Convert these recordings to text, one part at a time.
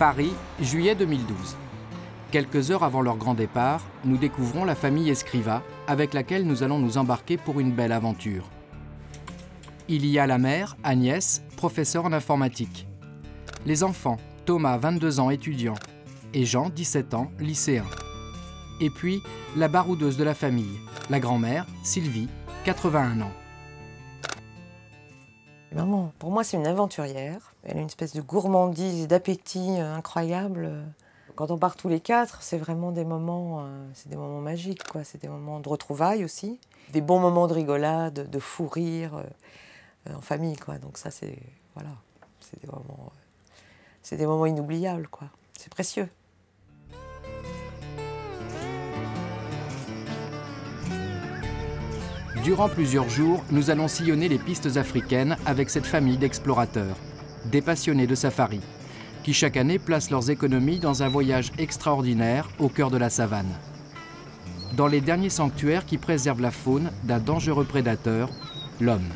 Paris, juillet 2012. Quelques heures avant leur grand départ, nous découvrons la famille Escriva, avec laquelle nous allons nous embarquer pour une belle aventure. Il y a la mère, Agnès, professeure en informatique. Les enfants, Thomas, 22 ans, étudiant, et Jean, 17 ans, lycéen. Et puis, la baroudeuse de la famille, la grand-mère, Sylvie, 81 ans. Maman, pour moi, c'est une aventurière. Elle a une espèce de gourmandise et d'appétit incroyable. Quand on part tous les quatre, c'est vraiment des moments magiques, quoi. C'est des moments de retrouvailles aussi, des bons moments de rigolade, de fou rire en famille, quoi. Donc ça, c'est voilà, c'est des moments inoubliables, quoi. C'est précieux. Durant plusieurs jours, nous allons sillonner les pistes africaines avec cette famille d'explorateurs, des passionnés de safari, qui chaque année placent leurs économies dans un voyage extraordinaire au cœur de la savane. Dans les derniers sanctuaires qui préservent la faune d'un dangereux prédateur, l'homme.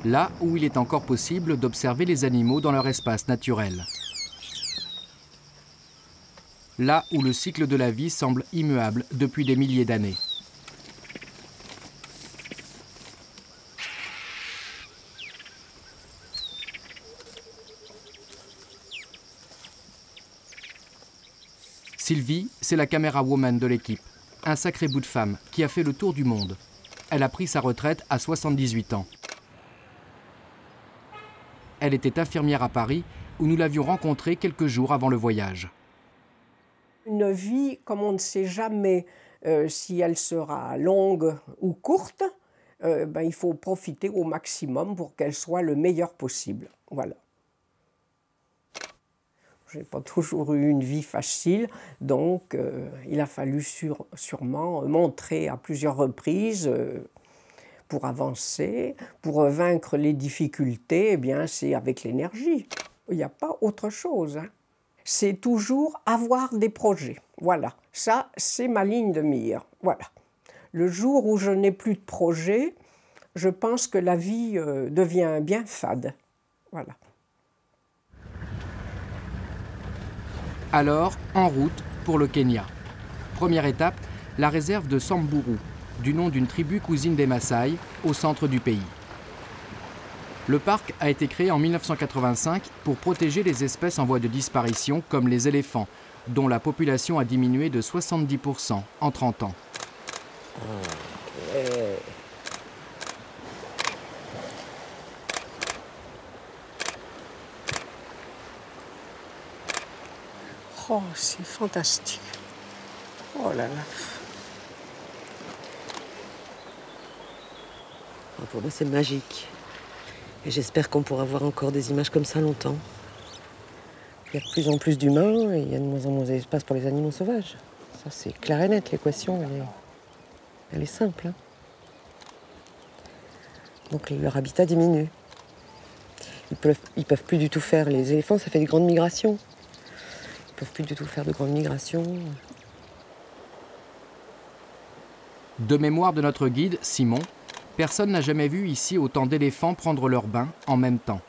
Là où il est encore possible d'observer les animaux dans leur espace naturel. Là où le cycle de la vie semble immuable depuis des milliers d'années. Sylvie, c'est la caméra woman de l'équipe, un sacré bout de femme qui a fait le tour du monde. Elle a pris sa retraite à 78 ans. Elle était infirmière à Paris, où nous l'avions rencontrée quelques jours avant le voyage. Une vie, comme on ne sait jamais si elle sera longue ou courte, il faut profiter au maximum pour qu'elle soit le meilleur possible. Voilà. Je n'ai pas toujours eu une vie facile, donc il a fallu sûrement montrer à plusieurs reprises pour avancer, pour vaincre les difficultés, eh bien c'est avec l'énergie. Il n'y a pas autre chose, hein. C'est toujours avoir des projets. Voilà, ça c'est ma ligne de mire. Voilà. Le jour où je n'ai plus de projet, je pense que la vie devient bien fade. Voilà. Alors, en route pour le Kenya. Première étape, la réserve de Samburu, du nom d'une tribu cousine des Maasai, au centre du pays. Le parc a été créé en 1985 pour protéger les espèces en voie de disparition comme les éléphants, dont la population a diminué de 70% en 30 ans. Oh, c'est fantastique. Oh là là. Pour moi, c'est magique. Et j'espère qu'on pourra voir encore des images comme ça longtemps. Il y a de plus en plus d'humains et il y a de moins en moins d'espace pour les animaux sauvages. Ça, c'est clair et net, l'équation, elle est simple, hein. Donc leur habitat diminue. Ils peuvent plus du tout faire... Les éléphants, ça fait des grandes migrations. Ils peuvent plus du tout faire de grandes migrations. De mémoire de notre guide, Simon, personne n'a jamais vu ici autant d'éléphants prendre leur bain en même temps.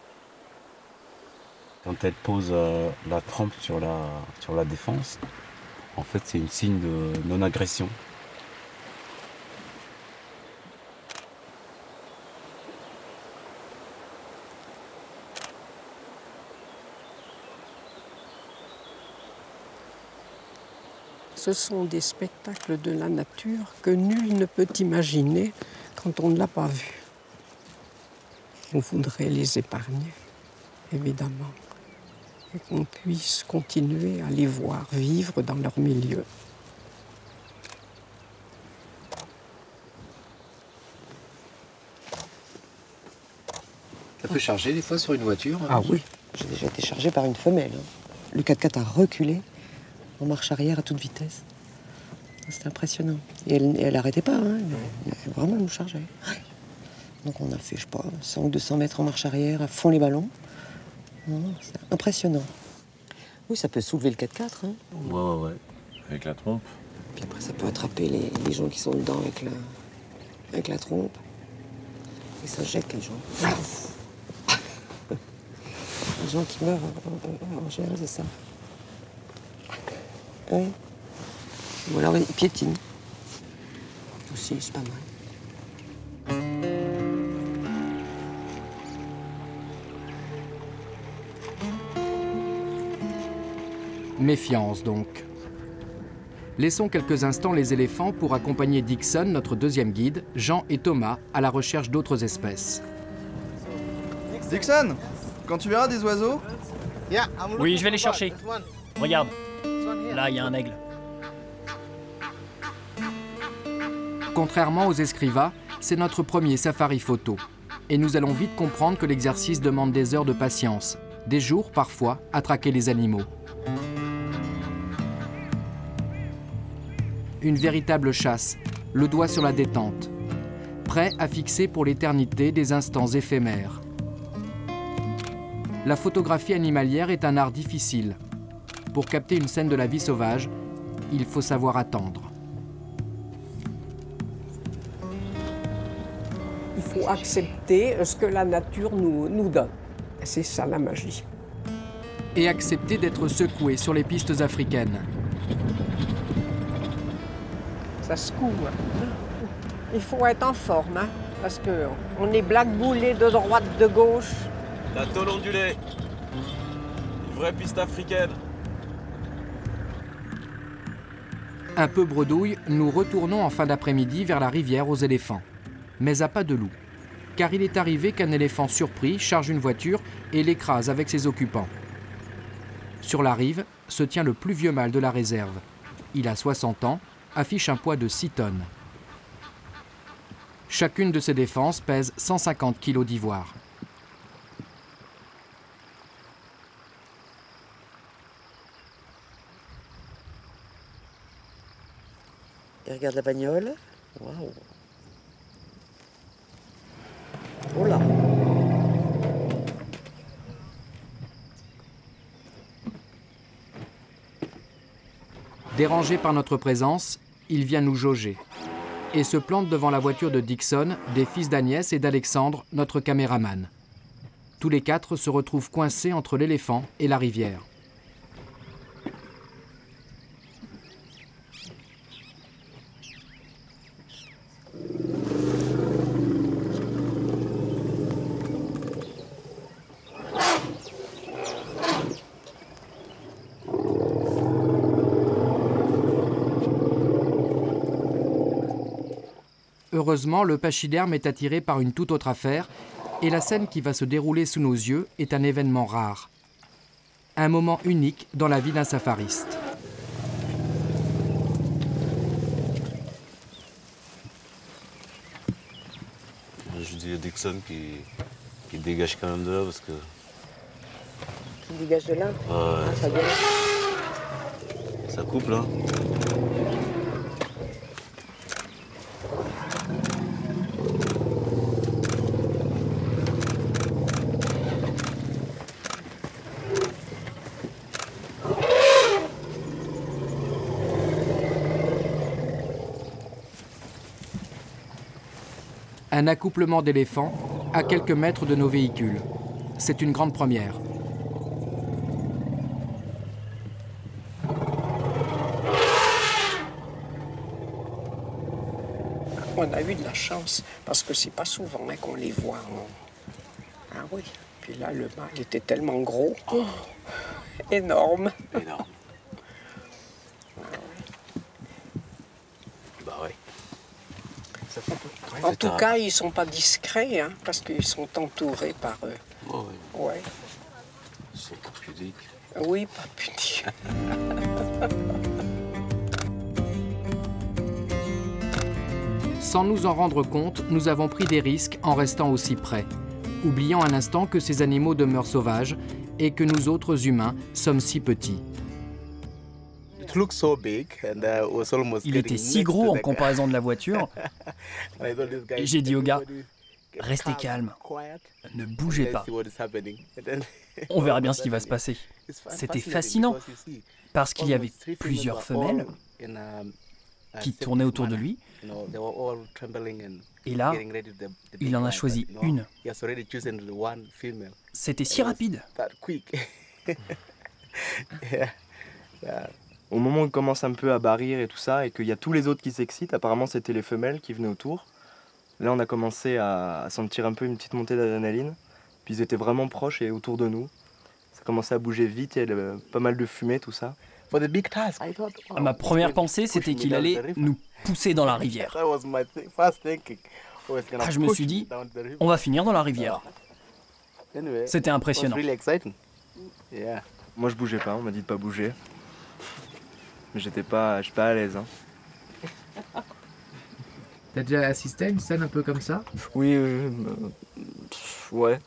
Quand elle pose la trempe sur la défense, en fait c'est un signe de non-agression. Ce sont des spectacles de la nature que nul ne peut imaginer quand on ne l'a pas vu. On voudrait les épargner, évidemment, et qu'on puisse continuer à les voir vivre dans leur milieu. Ça peut charger des fois sur une voiture. Ah oui, j'ai déjà été chargée par une femelle. Le 4x4 a reculé en marche arrière à toute vitesse. C'était impressionnant. Et elle n'arrêtait pas, hein. Elle vraiment nous chargeait. Ouais. Donc on a fait, je sais pas, 100 ou 200 mètres en marche arrière, à fond les ballons. C'est impressionnant. Oui, ça peut soulever le 4x4. Hein. Ouais. Avec la trompe. Puis après, ça peut attraper les gens qui sont dedans avec la trompe. Et ça jette les gens. Les gens qui meurent, en général, c'est ça. Oui. Ou alors ils piétinent. Aussi, c'est pas mal. Méfiance donc. Laissons quelques instants les éléphants pour accompagner Dixon, notre deuxième guide, Jean et Thomas, à la recherche d'autres espèces. Dixon, quand tu verras des oiseaux, Oui, je vais les chercher. Regarde, là, il y a un aigle. Contrairement aux escrivas, c'est notre premier safari photo. Et nous allons vite comprendre que l'exercice demande des heures de patience, des jours parfois, à traquer les animaux. Une véritable chasse, le doigt sur la détente, prêt à fixer pour l'éternité des instants éphémères. La photographie animalière est un art difficile. Pour capter une scène de la vie sauvage, il faut savoir attendre. Il faut accepter ce que la nature nous donne. C'est ça la magie. Et accepter d'être secoué sur les pistes africaines. Ça secoue. Il faut être en forme, hein, parce qu'on est blackboulé de droite, de gauche. La tôle ondulée. Une vraie piste africaine. Un peu bredouille, nous retournons en fin d'après-midi vers la rivière aux éléphants. Mais à pas de loup. Car il est arrivé qu'un éléphant surpris charge une voiture et l'écrase avec ses occupants. Sur la rive se tient le plus vieux mâle de la réserve. Il a 60 ans, affiche un poids de 6 tonnes. Chacune de ses défenses pèse 150 kg d'ivoire. Il regarde la bagnole. Waouh. Oh là. Dérangé par notre présence, il vient nous jauger et se plante devant la voiture de Dixon, des fils d'Agnès et d'Alexandre, notre caméraman. Tous les quatre se retrouvent coincés entre l'éléphant et la rivière. Heureusement, le pachyderme est attiré par une toute autre affaire et la scène qui va se dérouler sous nos yeux est un événement rare. Un moment unique dans la vie d'un safariste. Je dis à Dixon qui dégage quand même de là parce que... Tu dégages de là. Ouais, Ça vient. ça coupe là. Un accouplement d'éléphants à quelques mètres de nos véhicules. C'est une grande première. On a eu de la chance, parce que c'est pas souvent hein, qu'on les voit. Ah oui, puis là, le mâle était tellement gros. Oh, énorme. Énorme. Bah ouais. Ça fait En tout cas, ils sont pas discrets, hein, parce qu'ils sont entourés par... Oh, ouais. ouais. Ils sont pas pudiques. Oui, pas pudiques. Sans nous en rendre compte, nous avons pris des risques en restant aussi près, oubliant un instant que ces animaux demeurent sauvages et que nous autres humains sommes si petits. Il était si gros en comparaison de la voiture. Et j'ai dit au gars, restez calme, ne bougez pas. On verra bien ce qui va se passer. C'était fascinant, parce qu'il y avait plusieurs femelles qui tournaient autour de lui. Et là, il en a choisi une. C'était si rapide. Au moment où il commence un peu à barrir et tout ça, et qu'il y a tous les autres qui s'excitent, apparemment c'était les femelles qui venaient autour. Là on a commencé à sentir un peu une petite montée d'adrénaline, puis ils étaient vraiment proches et autour de nous. Ça commençait à bouger vite, il y avait pas mal de fumée, tout ça. Ma première pensée, c'était qu'il allait nous pousser dans la rivière. Je me suis dit, on va finir dans la rivière. C'était impressionnant. Moi je bougeais pas, on m'a dit de pas bouger. Mais j'étais pas à l'aise. Hein. T'as déjà assisté à une scène un peu comme ça? Oui, ouais.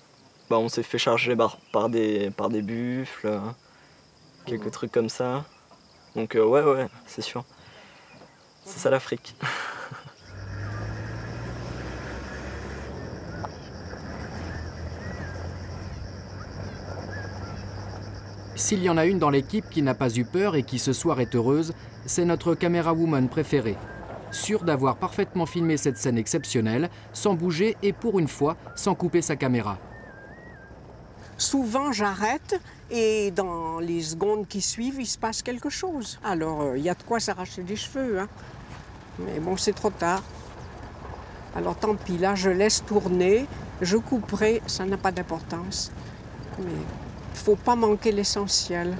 Bah, on s'est fait charger par des buffles, quelques trucs comme ça. Donc ouais, c'est sûr. C'est ça l'Afrique. S'il y en a une dans l'équipe qui n'a pas eu peur et qui ce soir est heureuse, c'est notre caméra woman préférée. Sûre d'avoir parfaitement filmé cette scène exceptionnelle, sans bouger et pour une fois, sans couper sa caméra. Souvent, j'arrête et dans les secondes qui suivent, il se passe quelque chose. Alors, il y a de quoi s'arracher les cheveux, hein. Mais bon, c'est trop tard. Alors, tant pis, là, je laisse tourner, je couperai, ça n'a pas d'importance. Mais il ne faut pas manquer l'essentiel.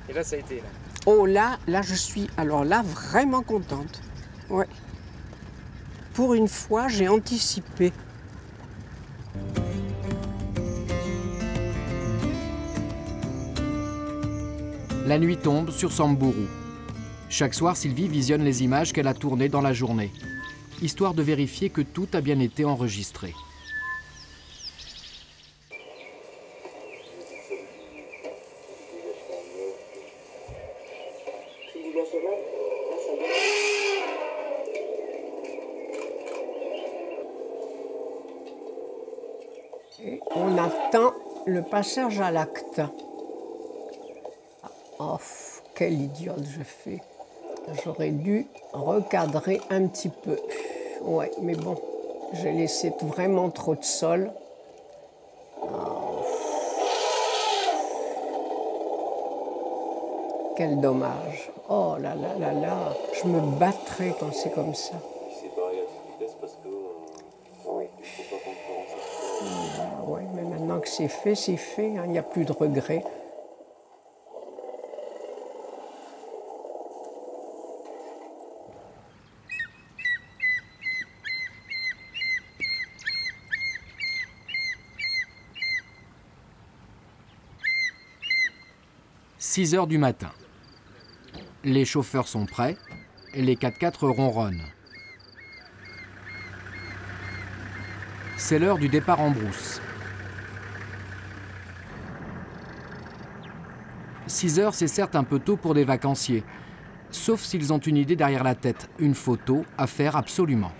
Et là, ça a été, là. Oh, là, je suis, alors là, vraiment contente. Ouais. Pour une fois, j'ai anticipé. La nuit tombe sur Samburu. Chaque soir, Sylvie visionne les images qu'elle a tournées dans la journée, histoire de vérifier que tout a bien été enregistré. Et on attend le passage à l'acte. Oh, quelle idiote je fais. J'aurais dû recadrer un petit peu. Ouais, mais bon, j'ai laissé vraiment trop de sol. Oh. Quel dommage. Oh là là là là, je me battrais quand c'est comme ça. Oui, mais maintenant que c'est fait, hein, il n'y a plus de regrets. « 6 heures du matin. Les chauffeurs sont prêts, les 4x4 ronronnent. C'est l'heure du départ en brousse. 6 heures, c'est certes un peu tôt pour des vacanciers, sauf s'ils ont une idée derrière la tête, une photo à faire absolument.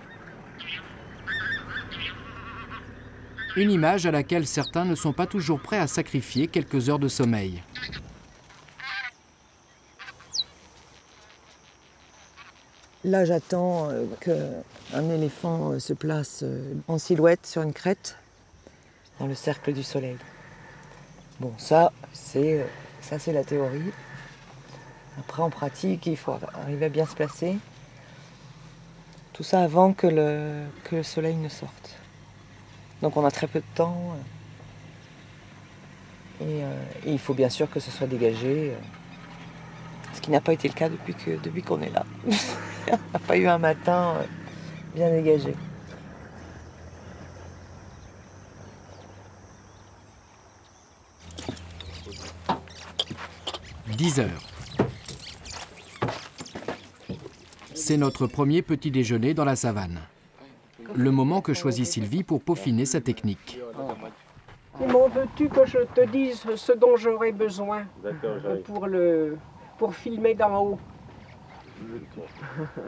Une image à laquelle certains ne sont pas toujours prêts à sacrifier quelques heures de sommeil. Là, j'attends qu'un éléphant se place en silhouette sur une crête, dans le cercle du soleil. Bon, ça, c'est la théorie. Après, en pratique, il faut arriver à bien se placer. Tout ça avant que le soleil ne sorte. Donc, on a très peu de temps. Et il faut bien sûr que ce soit dégagé. Ce qui n'a pas été le cas depuis qu'on est là. On n'a pas eu un matin bien dégagé. « 10 heures. C'est notre premier petit déjeuner dans la savane. Le moment que choisit Sylvie pour peaufiner sa technique. Comment veux-tu que je te dise ce dont j'aurais besoin pour filmer d'en haut?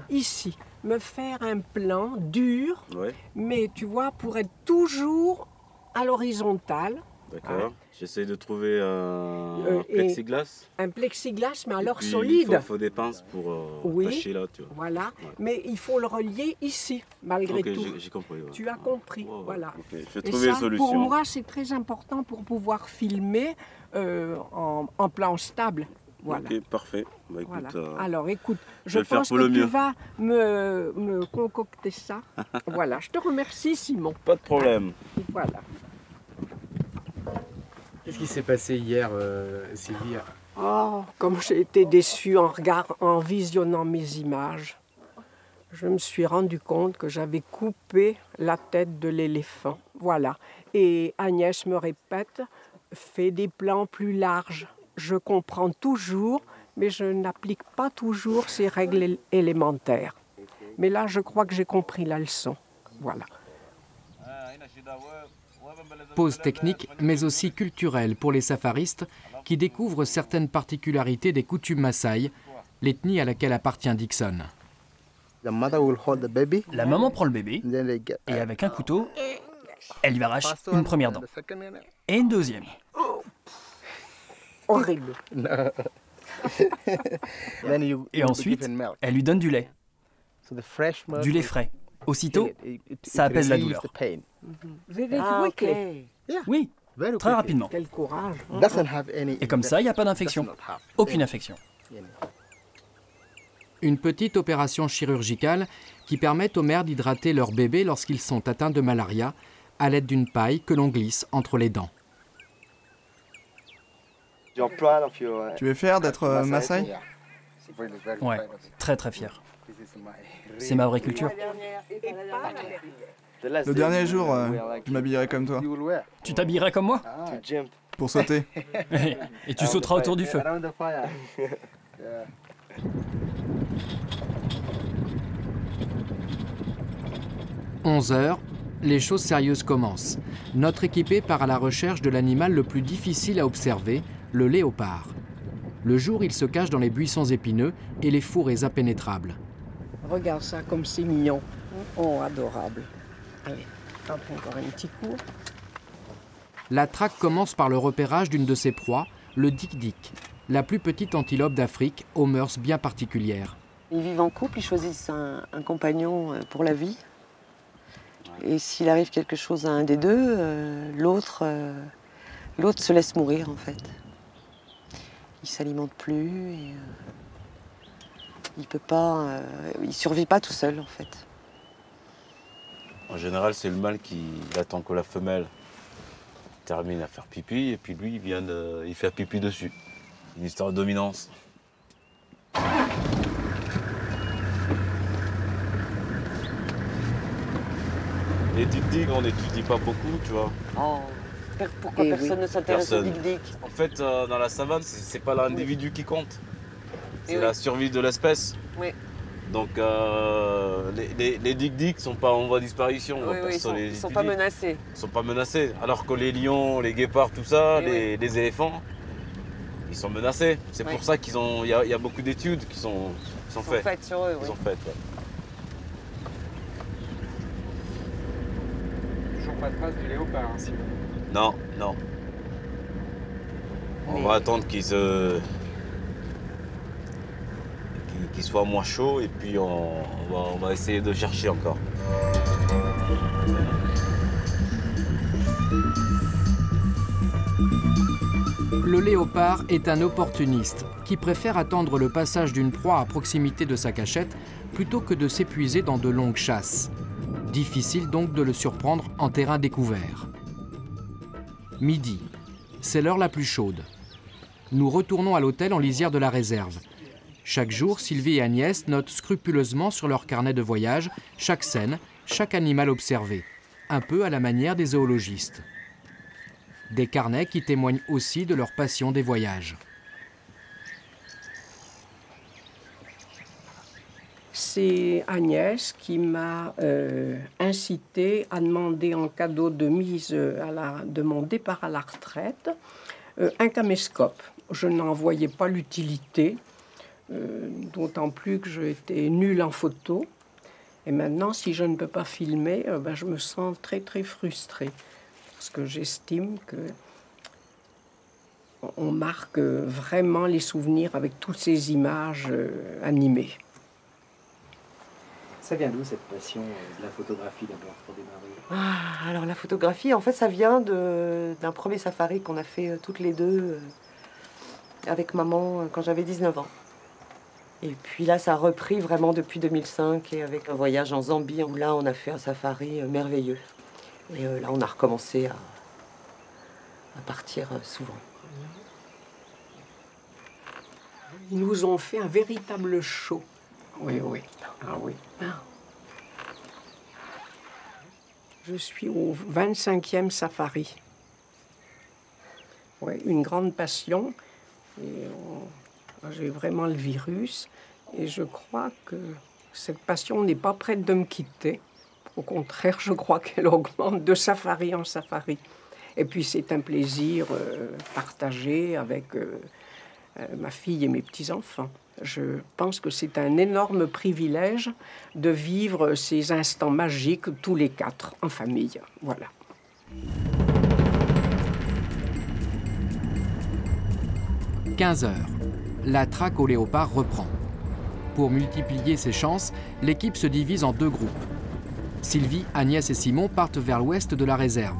Ici, me faire un plan dur, mais tu vois, pour être toujours à l'horizontale, D'accord. J'essaie de trouver un plexiglas. Un plexiglas, mais alors puis, solide. Il faut des pinces pour attacher là, tu vois. Voilà, mais il faut le relier ici, malgré tout. J'ai compris. Ouais. Tu as compris, voilà. Okay. Je vais trouver une solution. Pour moi, c'est très important pour pouvoir filmer en plan stable. Voilà. Ok, parfait. Bah, écoute, voilà. Alors écoute, je pense que tu vas me concocter ça. Voilà, je te remercie Simon. Pas de problème. Voilà. Qu'est-ce qui s'est passé hier, Sylvie? Oh, comme j'ai été déçue en visionnant mes images. Je me suis rendu compte que j'avais coupé la tête de l'éléphant. Voilà. Et Agnès me répète, fais des plans plus larges. Je comprends toujours, mais je n'applique pas toujours ces règles élémentaires. Mais là, je crois que j'ai compris la leçon. Voilà. Pause technique, mais aussi culturelle pour les safaristes qui découvrent certaines particularités des coutumes Maasai, l'ethnie à laquelle appartient Dixon. La maman prend le bébé et avec un couteau, elle lui arrache une première dent et une deuxième. Horrible. Et ensuite, elle lui donne du lait frais. Aussitôt, ça apaise la douleur. Oui, très rapidement. Quel courage. Et comme ça, il n'y a pas d'infection. Aucune infection. Une petite opération chirurgicale qui permet aux mères d'hydrater leurs bébés lorsqu'ils sont atteints de malaria à l'aide d'une paille que l'on glisse entre les dents. Tu es fier d'être Maasai? Ouais, très très fier. C'est ma vraie culture. Le dernier jour, je m'habillerai comme toi. Tu t'habillerais comme moi? Pour sauter. Et tu sauteras autour du feu. « 11h, les choses sérieuses commencent. Notre équipé part à la recherche de l'animal le plus difficile à observer, le léopard. Le jour, il se cache dans les buissons épineux et les fourrés impénétrables. Regarde ça comme c'est mignon. Oh, adorable. Allez, hop, encore un petit coup. La traque commence par le repérage d'une de ses proies, le dik-dik, la plus petite antilope d'Afrique, aux mœurs bien particulières. Ils vivent en couple, ils choisissent un compagnon pour la vie. Et s'il arrive quelque chose à un des deux, l'autre se laisse mourir en fait. Il ne s'alimente plus et il survit pas tout seul en fait. En général, c'est le mâle qui attend que la femelle termine à faire pipi et puis lui, il fait pipi dessus. Une histoire de dominance. Les dik-dik, on n'étudie pas beaucoup, tu vois. Oh, pourquoi personne ne s'intéresse aux dik-dik? En fait, dans la savane, c'est pas l'individu qui compte. C'est la survie de l'espèce. Oui. Donc les dik-dik sont pas en voie de disparition. Ils sont pas menacés. Ils sont pas menacés. Alors que les lions, les guépards, tout ça, les éléphants, ils sont menacés. C'est pour ça qu'il y a beaucoup d'études qui sont faites sur eux. Ils sont faites, Toujours pas de trace du léopard, hein, Simon. Non, non. On va attendre qu'il soit moins chaud et puis on va essayer de chercher encore. Le léopard est un opportuniste qui préfère attendre le passage d'une proie à proximité de sa cachette plutôt que de s'épuiser dans de longues chasses. Difficile donc de le surprendre en terrain découvert. Midi, c'est l'heure la plus chaude. Nous retournons à l'hôtel en lisière de la réserve. Chaque jour, Sylvie et Agnès notent scrupuleusement sur leur carnet de voyage chaque scène, chaque animal observé, un peu à la manière des zoologistes. Des carnets qui témoignent aussi de leur passion des voyages. C'est Agnès qui m'a incité à demander en cadeau de mise de mon départ à la retraite un caméscope. Je n'en voyais pas l'utilité. D'autant plus que j'étais nulle en photo. Et maintenant, si je ne peux pas filmer, je me sens très très frustrée. Parce que j'estime que On marque vraiment les souvenirs avec toutes ces images animées. Ça vient d'où cette passion de la photographie d'abord pour démarrer? Alors la photographie, en fait, ça vient d'un premier safari qu'on a fait toutes les deux avec maman quand j'avais 19 ans. Et puis là, ça a repris vraiment depuis 2005 et avec un voyage en Zambie où là, on a fait un safari merveilleux. Et là, on a recommencé à partir souvent. Ils nous ont fait un véritable show. Oui, oui. Ah oui. Je suis au 25e safari. Oui, une grande passion. J'ai vraiment le virus. Et je crois que cette passion n'est pas prête de me quitter. Au contraire, je crois qu'elle augmente de safari en safari. Et puis c'est un plaisir partagé avec ma fille et mes petits-enfants. Je pense que c'est un énorme privilège de vivre ces instants magiques tous les 4 en famille. Voilà. « 15 heures. La traque au léopard reprend. Pour multiplier ses chances, l'équipe se divise en 2 groupes. Sylvie, Agnès et Simon partent vers l'ouest de la réserve.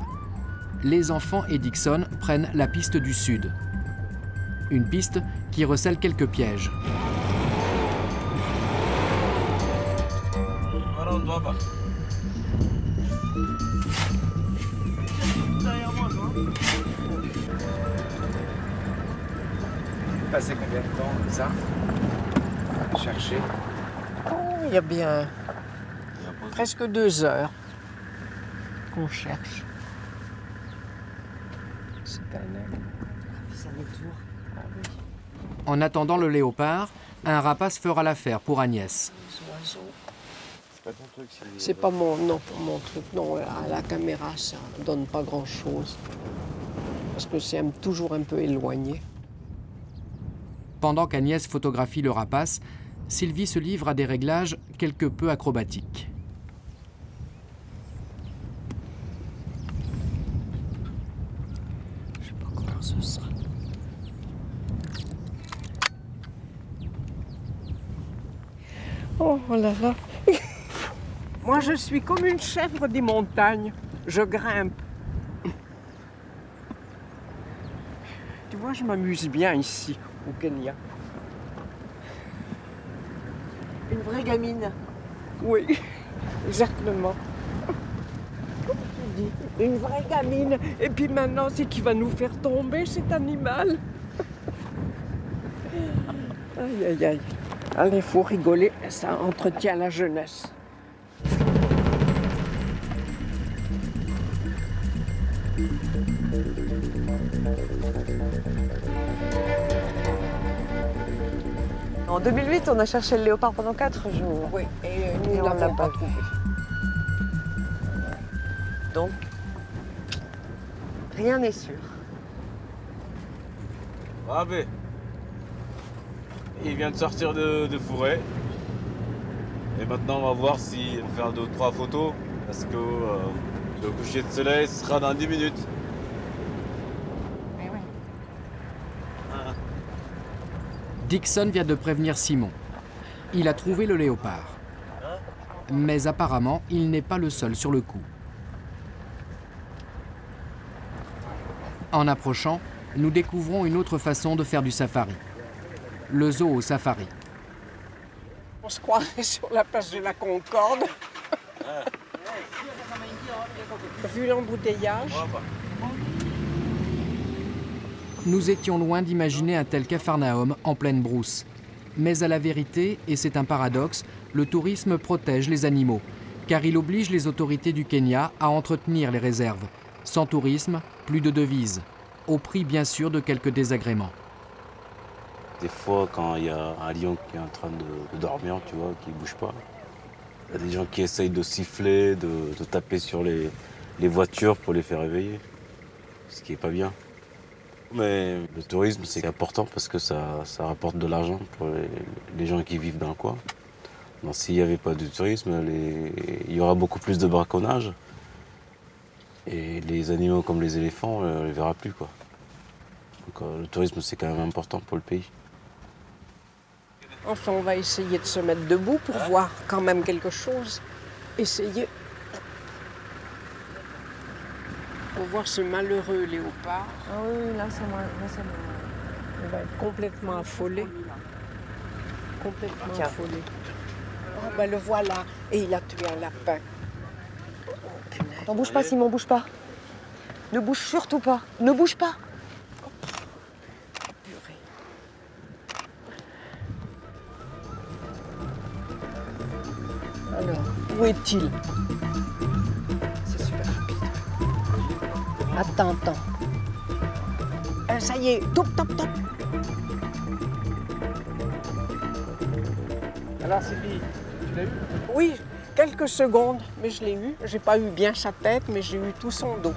Les enfants et Dixon prennent la piste du sud. Une piste qui recèle quelques pièges. Passé combien de temps comme ça? Chercher? Il y a bien presque 2 heures qu'on cherche. C'est un détour. En attendant le léopard, un rapace fera l'affaire pour Agnès. C'est pas mon truc. Non, à la caméra, ça donne pas grand-chose. Parce que c'est toujours un peu éloigné. Pendant qu'Agnès photographie le rapace, Sylvie se livre à des réglages quelque peu acrobatiques. Je sais pas comment ce sera. Oh là là. Moi, je suis comme une chèvre des montagnes. Je grimpe. Tu vois, je m'amuse bien ici, au Kenya. Une vraie gamine. Oui, exactement. Comme tu dis, une vraie gamine. Et puis maintenant, c'est qui va nous faire tomber, cet animal. Aïe, aïe, aïe. Allez, il faut rigoler, ça entretient la jeunesse. En 2008, on a cherché le léopard pendant 4 jours. Oui, et nous ne l'avons pas trouvé. Donc, rien n'est sûr. Rabé, il vient de sortir de fourré. Et maintenant, on va voir s'il va faire 2 ou 3 photos. Parce que le coucher de soleil sera dans 10 minutes. Mais oui. Dixon vient de prévenir Simon. Il a trouvé le léopard. Mais apparemment, il n'est pas le seul sur le coup. En approchant, nous découvrons une autre façon de faire du safari. Le zoo au safari. On se croirait sur la place de la Concorde. Vu l'embouteillage. Nous étions loin d'imaginer un tel capharnaüm en pleine brousse. Mais à la vérité, et c'est un paradoxe, le tourisme protège les animaux, car il oblige les autorités du Kenya à entretenir les réserves. Sans tourisme, plus de devises, au prix bien sûr de quelques désagréments. Des fois, quand il y a un lion qui est en train de dormir, tu vois, qui ne bouge pas, il y a des gens qui essayent de siffler, de taper sur les voitures pour les faire réveiller, ce qui n'est pas bien. Mais le tourisme, c'est important parce que ça rapporte de l'argent pour les gens qui vivent dans le coin. Donc, s'il n'y avait pas de tourisme, il y aura beaucoup plus de braconnage. Et les animaux comme les éléphants, on ne les verra plus, quoi. Donc le tourisme, c'est quand même important pour le pays. Enfin, on va essayer de se mettre debout pour voir quand même quelque chose. Essayer. Pour voir ce malheureux léopard. Ah oui, là, ça m'a... Il va être complètement affolé. Complètement affolé. Oh, ben le voilà. Et il a tué un lapin. N'en bouge pas, Simon, bouge pas. Ne bouge surtout pas. Ne bouge pas. Alors, où est-il? C'est super rapide. Attends. Ça y est, top. Alors Sylvie, tu l'as eu? Oui, quelques secondes, mais je l'ai eu. J'ai pas eu bien sa tête, mais j'ai eu tout son dos.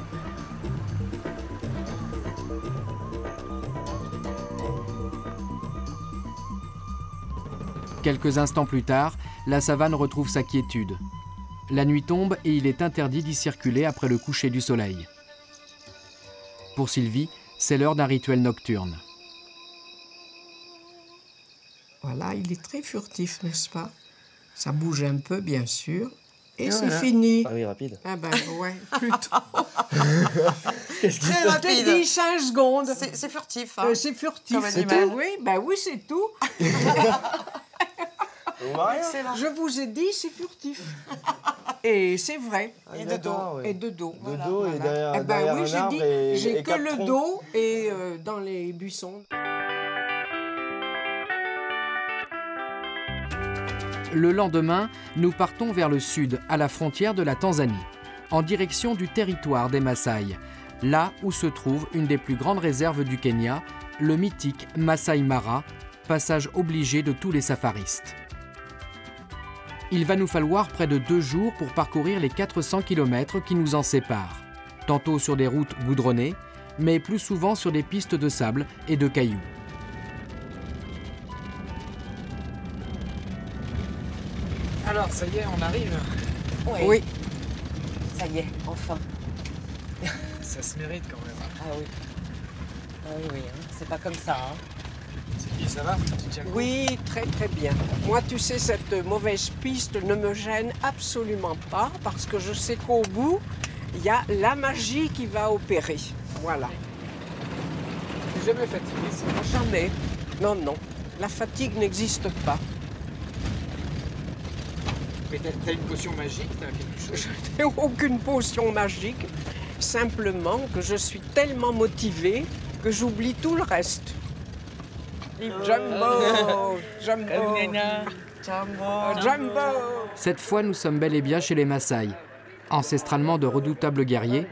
Quelques instants plus tard, la savane retrouve sa quiétude. La nuit tombe et il est interdit d'y circuler après le coucher du soleil. Pour Sylvie, c'est l'heure d'un rituel nocturne. Voilà, il est très furtif, n'est-ce pas? Ça bouge un peu, bien sûr. Et c'est fini. Ah oui, rapide. Ah ben ouais, plutôt. Très rapide. Je t'ai dit 5 secondes. C'est furtif. Hein. C'est furtif. C'est tout. Oui, c'est tout. Je vous ai dit, c'est furtif. Et c'est vrai. Et de dos. Et de dos. De dos et derrière, Eh ben derrière oui, un arbre j'ai que quatre le troncs. dos et dans les buissons. Le lendemain, nous partons vers le sud, à la frontière de la Tanzanie, en direction du territoire des Maasai, là où se trouve une des plus grandes réserves du Kenya, le mythique Masai Mara, passage obligé de tous les safaristes. Il va nous falloir près de 2 jours pour parcourir les 400 km qui nous en séparent, tantôt sur des routes goudronnées, mais plus souvent sur des pistes de sable et de cailloux. Alors, ça y est, on arrive. Oui. Ça y est, enfin. Ça se mérite quand même. Ah oui. Ah oui, hein. C'est pas comme ça. Hein. Sylvie, ça va? Tu tiens le coup? Oui, très très bien. Moi, tu sais, cette mauvaise piste ne me gêne absolument pas parce que je sais qu'au bout, il y a la magie qui va opérer. Voilà. T'es jamais fatigué, Sylvie? Jamais. Non. La fatigue n'existe pas. Mais t'as une potion magique, t'as quelque chose? Je n'ai aucune potion magique. Simplement que je suis tellement motivée que j'oublie tout le reste. Jumbo! Cette fois, nous sommes bel et bien chez les Maasai, ancestralement de redoutables guerriers,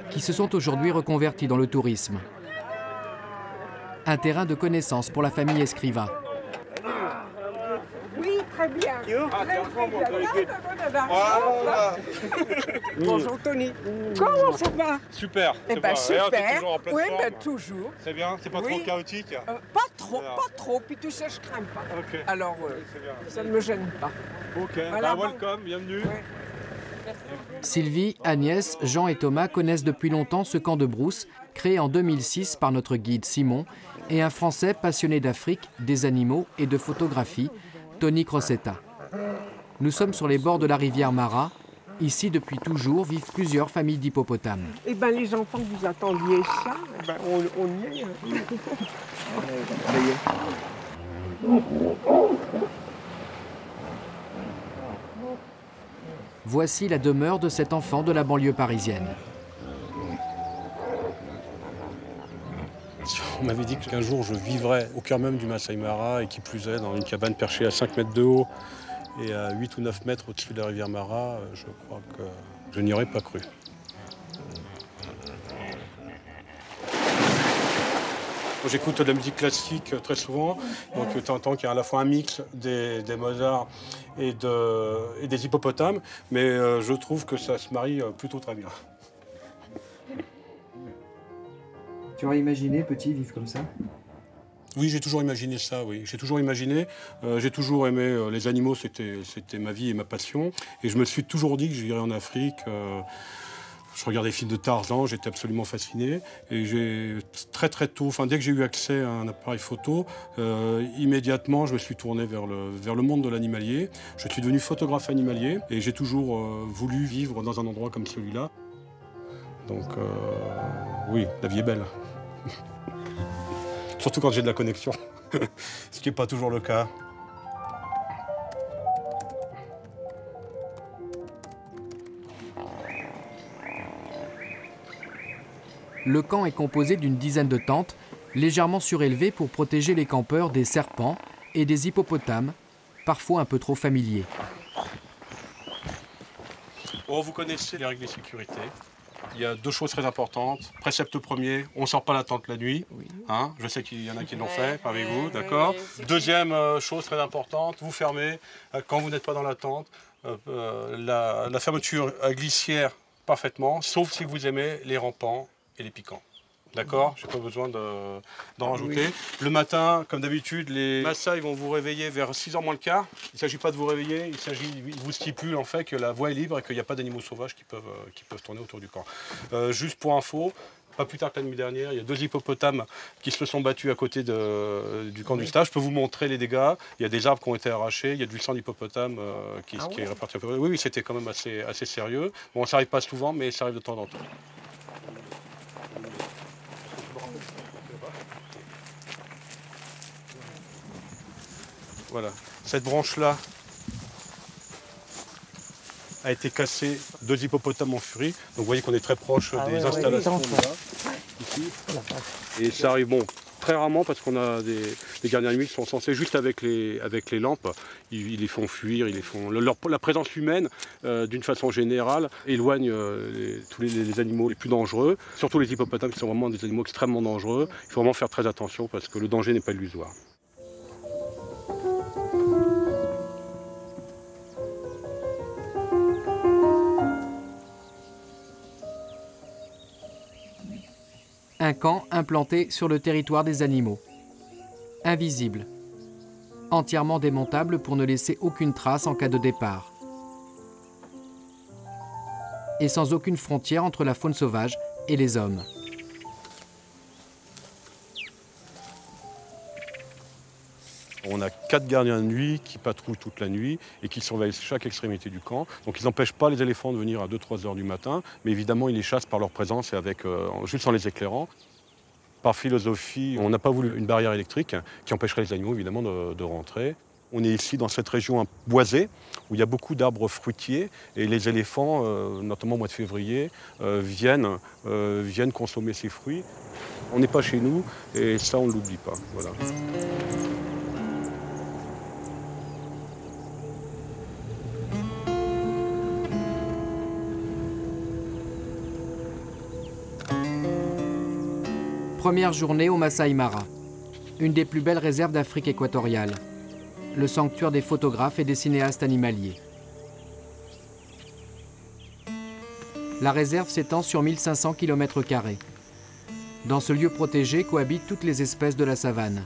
qui se sont aujourd'hui reconvertis dans le tourisme. Un terrain de connaissance pour la famille Escriva. Oui, très bien. Bonjour Tony. Comment ça va? Super. Eh ben super. Toujours en pleine Oui, forme. ben toujours. C'est bien, c'est pas trop chaotique. Pas trop. Puis tu sais, je crains pas. Ok. Alors, C'est bien. ça ne me gêne pas. Ok, Voilà, bah, welcome, bienvenue. Ouais. Sylvie, Agnès, Jean et Thomas connaissent depuis longtemps ce camp de brousse, créé en 2006 par notre guide Simon, et un Français passionné d'Afrique, des animaux et de photographie, Tony Crocetta. Nous sommes sur les bords de la rivière Mara. Ici, depuis toujours, vivent plusieurs familles d'hippopotames. Eh bien, les enfants, vous attendiez ça, eh ben, on y est. Voici la demeure de cet enfant de la banlieue parisienne. On m'avait dit qu'un jour je vivrais au cœur même du Masai Mara et qui plus est dans une cabane perchée à 5 mètres de haut et à 8 ou 9 mètres au-dessus de la rivière Mara, je crois que je n'y aurais pas cru. J'écoute de la musique classique très souvent, donc tu entends qu'il y a à la fois un mix des Mozart et des hippopotames, mais je trouve que ça se marie plutôt très bien. Tu aurais imaginé, petit, vivre comme ça? Oui, j'ai toujours imaginé ça, oui. J'ai toujours imaginé, j'ai toujours aimé les animaux, c'était ma vie et ma passion. Et je me suis toujours dit que j'irais en Afrique. Je regardais des films de Tarzan, j'étais absolument fasciné. Et j'ai très tôt, enfin dès que j'ai eu accès à un appareil photo, immédiatement je me suis tourné vers le monde de l'animalier. Je suis devenu photographe animalier et j'ai toujours voulu vivre dans un endroit comme celui-là. Donc oui, la vie est belle. Surtout quand j'ai de la connexion, ce qui n'est pas toujours le cas. Le camp est composé d'une dizaine de tentes, légèrement surélevées pour protéger les campeurs des serpents et des hippopotames, parfois un peu trop familiers. Bon, vous connaissez les règles de sécurité. Il y a 2 choses très importantes. Précepte premier, on ne sort pas la tente la nuit. Oui. Hein, je sais qu'il y en a qui l'ont fait parmi vous, d'accord. Deuxième chose très importante, vous fermez quand vous n'êtes pas dans la tente. La fermeture à glissière parfaitement, sauf si vous aimez les rampants et les piquants. D'accord, je n'ai pas besoin d'en rajouter. Oui. Le matin, comme d'habitude, les Maasai vont vous réveiller vers 6h moins le quart. Il ne s'agit pas de vous réveiller, ils vous stipulent en fait que la voie est libre et qu'il n'y a pas d'animaux sauvages qui peuvent tourner autour du camp. Juste pour info, pas plus tard que la nuit dernière, il y a 2 hippopotames qui se sont battus à côté du camp du stage. Je peux vous montrer les dégâts. Il y a des arbres qui ont été arrachés, il y a du sang d'hippopotame qui est réparti un peu. Oui, c'était quand même assez sérieux. Bon, ça n'arrive pas souvent, mais ça arrive de temps en temps. Voilà, cette branche-là a été cassée, 2 hippopotames en furie. Donc vous voyez qu'on est très proche des installations ici. Et ça arrive très rarement parce qu'on a des gardiens de nuit qui sont censés juste avec les lampes, ils les font fuir, la présence humaine d'une façon générale éloigne tous les animaux les plus dangereux, surtout les hippopotames qui sont vraiment des animaux extrêmement dangereux. Il faut vraiment faire très attention parce que le danger n'est pas illusoire. Un camp implanté sur le territoire des animaux. Invisible. Entièrement démontable pour ne laisser aucune trace en cas de départ. Et sans aucune frontière entre la faune sauvage et les hommes. On a 4 gardiens de nuit qui patrouillent toute la nuit et qui surveillent chaque extrémité du camp. Donc ils n'empêchent pas les éléphants de venir à 2-3 heures du matin, mais évidemment ils les chassent par leur présence et juste en les éclairant. Par philosophie, on n'a pas voulu une barrière électrique qui empêcherait les animaux évidemment de rentrer. On est ici dans cette région boisée où il y a beaucoup d'arbres fruitiers et les éléphants, notamment au mois de février, viennent consommer ces fruits. On n'est pas chez nous et ça on ne l'oublie pas. Voilà. Première journée au Masai Mara, une des plus belles réserves d'Afrique équatoriale, le sanctuaire des photographes et des cinéastes animaliers. La réserve s'étend sur 1500 km². Dans ce lieu protégé cohabitent toutes les espèces de la savane.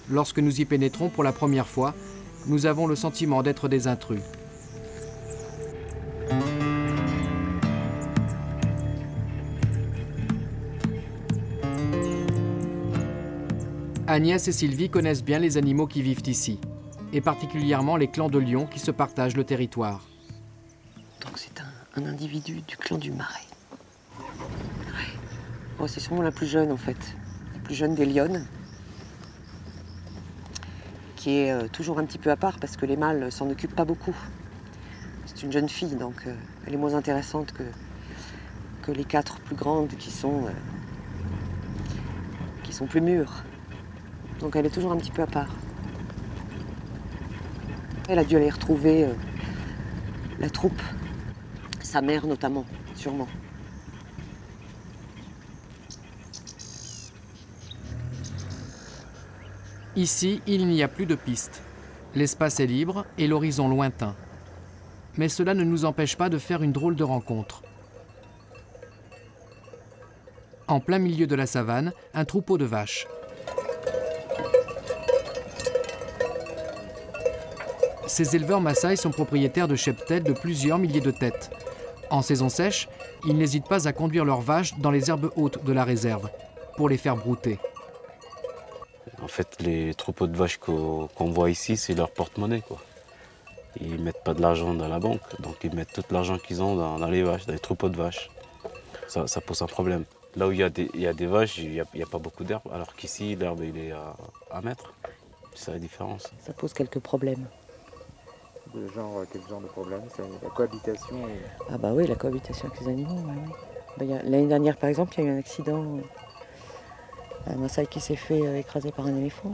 Lorsque nous y pénétrons pour la première fois, nous avons le sentiment d'être des intrus. Agnès et Sylvie connaissent bien les animaux qui vivent ici, et particulièrement les clans de lions qui se partagent le territoire. Donc c'est un individu du clan du Marais. Ouais. Bon, c'est sûrement la plus jeune en fait, la plus jeune des lionnes, qui est toujours un petit peu à part parce que les mâles s'en occupent pas beaucoup. C'est une jeune fille, donc elle est moins intéressante que les 4 plus grandes qui sont plus mûres. Donc elle est toujours un petit peu à part. Elle a dû aller retrouver la troupe, sa mère notamment, sûrement. Ici, il n'y a plus de piste. L'espace est libre et l'horizon lointain. Mais cela ne nous empêche pas de faire une drôle de rencontre. En plein milieu de la savane, un troupeau de vaches. Ces éleveurs Maasai sont propriétaires de cheptels de plusieurs milliers de têtes. En saison sèche, ils n'hésitent pas à conduire leurs vaches dans les herbes hautes de la réserve pour les faire brouter. En fait, les troupeaux de vaches qu'on voit ici, c'est leur porte-monnaie, quoi. Ils ne mettent pas de l'argent dans la banque, donc ils mettent tout l'argent qu'ils ont dans les vaches, dans les troupeaux de vaches. Ça pose un problème. Là où il y a des vaches, il n'y a pas beaucoup d'herbe, alors qu'ici, l'herbe, il est à 1 mètre. C'est la différence. Ça pose quelques problèmes. Quel genre de problème? C'est la cohabitation Ah bah oui, la cohabitation avec les animaux, oui. L'année dernière, par exemple, il y a eu un accident. Un Maasai qui s'est fait écraser par un éléphant.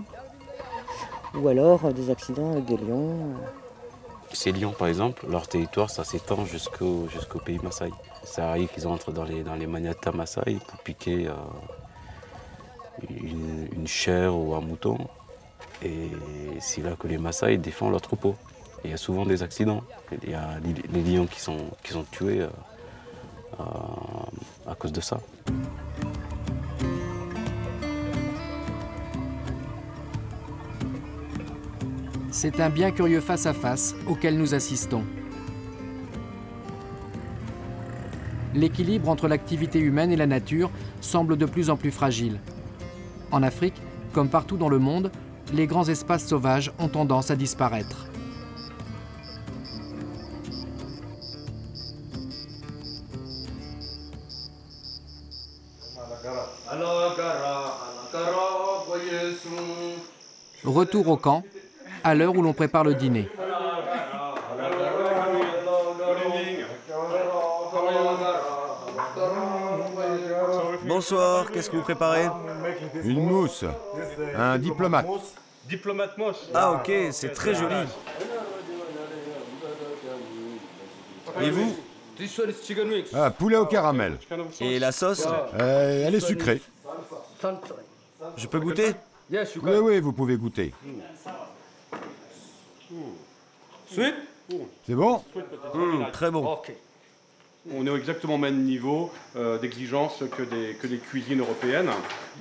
Ou alors des accidents avec des lions. Ces lions, par exemple, leur territoire, ça s'étend jusqu'au pays Maasai. Ça arrive qu'ils entrent dans les maniatas Maasai pour piquer une chèvre ou un mouton. Et c'est là que les Maasai défendent leur troupeau. Et il y a souvent des accidents. Il y a les lions qui sont tués à cause de ça. C'est un bien curieux face-à-face auquel nous assistons. L'équilibre entre l'activité humaine et la nature semble de plus en plus fragile. En Afrique, comme partout dans le monde, les grands espaces sauvages ont tendance à disparaître. Retour au camp, à l'heure où l'on prépare le dîner. Bonsoir, qu'est-ce que vous préparez? Une mousse, un diplomate. Ah ok, c'est très joli. Et vous? Ah, poulet au caramel. Et la sauce? Elle est sucrée. Je peux goûter? Oui, vous pouvez goûter. C'est bon? Très bon. On est exactement au même niveau d'exigence que des cuisines européennes.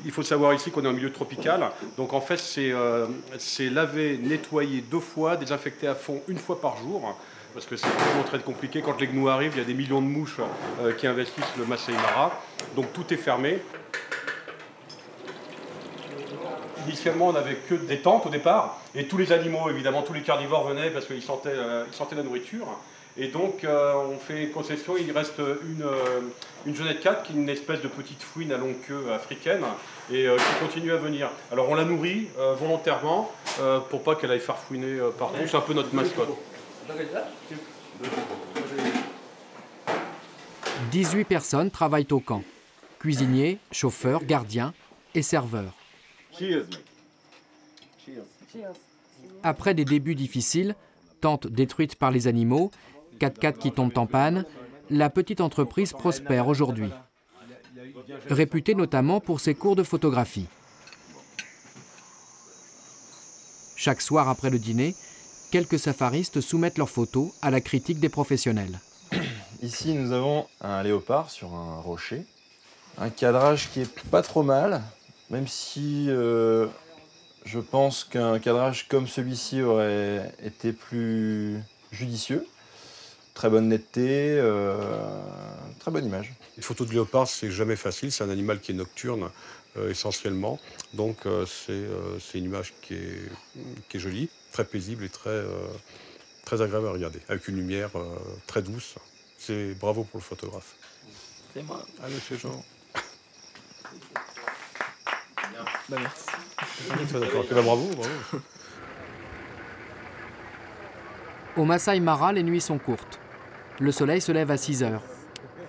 Il faut savoir ici qu'on est en milieu tropical. Donc en fait, c'est laver, nettoyer 2 fois, désinfecter à fond 1 fois par jour. Parce que c'est vraiment très compliqué. Quand les gnous arrivent, il y a des millions de mouches qui investissent le Masai Mara. Donc tout est fermé. Initialement, on n'avait que des tentes au départ. Et tous les animaux, évidemment, tous les carnivores venaient parce qu'ils sentaient la nourriture. Et donc, on fait concession, il reste une jeunette 4 qui est une espèce de petite fouine à longue queue africaine et qui continue à venir. Alors, on la nourrit volontairement pour pas qu'elle aille farfouiner partout. C'est un peu notre mascotte. 18 personnes travaillent au camp. Cuisiniers, chauffeurs, gardiens et serveurs. Après des débuts difficiles, tentes détruites par les animaux, 4x4 qui tombent en panne, la petite entreprise prospère aujourd'hui. Réputée notamment pour ses cours de photographie. Chaque soir après le dîner, quelques safaristes soumettent leurs photos à la critique des professionnels. Ici, nous avons un léopard sur un rocher. Un cadrage qui est pas trop mal, même si je pense qu'un cadrage comme celui-ci aurait été plus judicieux. Très bonne netteté, très bonne image. Les photos de léopard, c'est jamais facile. C'est un animal qui est nocturne essentiellement. Donc c'est une image qui est jolie, très paisible et très agréable à regarder, avec une lumière très douce. C'est bravo pour le photographe. C'est moi. Allez, c'est Jean. Bah, merci. D'accord. Bravo. Au Masai Mara, les nuits sont courtes. Le soleil se lève à 6 heures.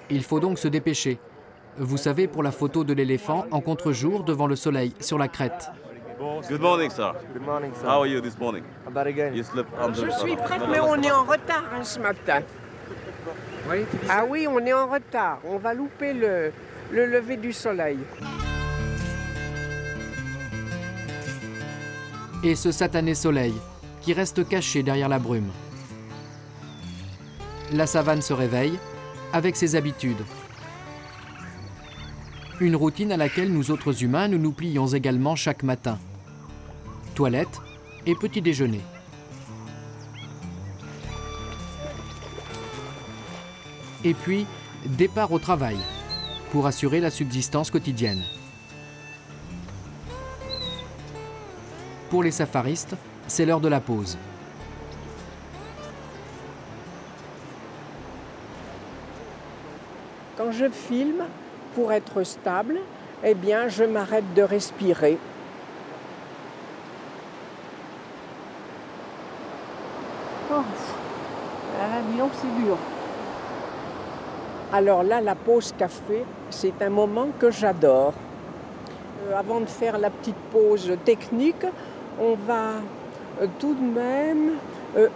Il faut donc se dépêcher. Vous savez, pour la photo de l'éléphant en contre-jour devant le soleil, sur la crête. Good morning, sir. Good morning, sir. How are you this morning? About again. You slept on the... Je suis prête, mais on est en retard ce matin. Ah oui, on est en retard. On va louper le lever du soleil. Et ce satané soleil, qui reste caché derrière la brume. La savane se réveille, avec ses habitudes. Une routine à laquelle nous autres humains nous plions également chaque matin. Toilette et petit déjeuner. Et puis, Départ au travail pour assurer la subsistance quotidienne. Pour les safaristes, c'est l'heure de la pause. Quand je filme, pour être stable, eh bien, je m'arrête de respirer. Oh, l'avion, c'est dur. Alors là, la pause café, c'est un moment que j'adore. Avant de faire la petite pause technique, on va tout de même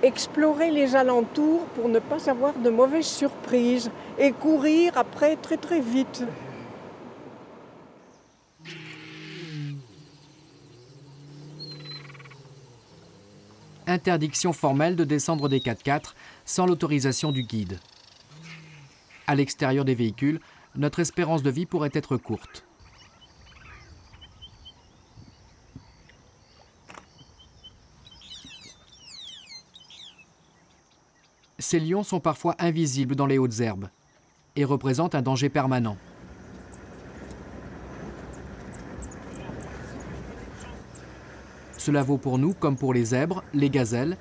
explorer les alentours pour ne pas avoir de mauvaises surprises et courir après très très vite. Interdiction formelle de descendre des 4x4 sans l'autorisation du guide. À l'extérieur des véhicules, notre espérance de vie pourrait être courte. Ces lions sont parfois invisibles dans les hautes herbes et représentent un danger permanent. Cela vaut pour nous comme pour les zèbres, les gazelles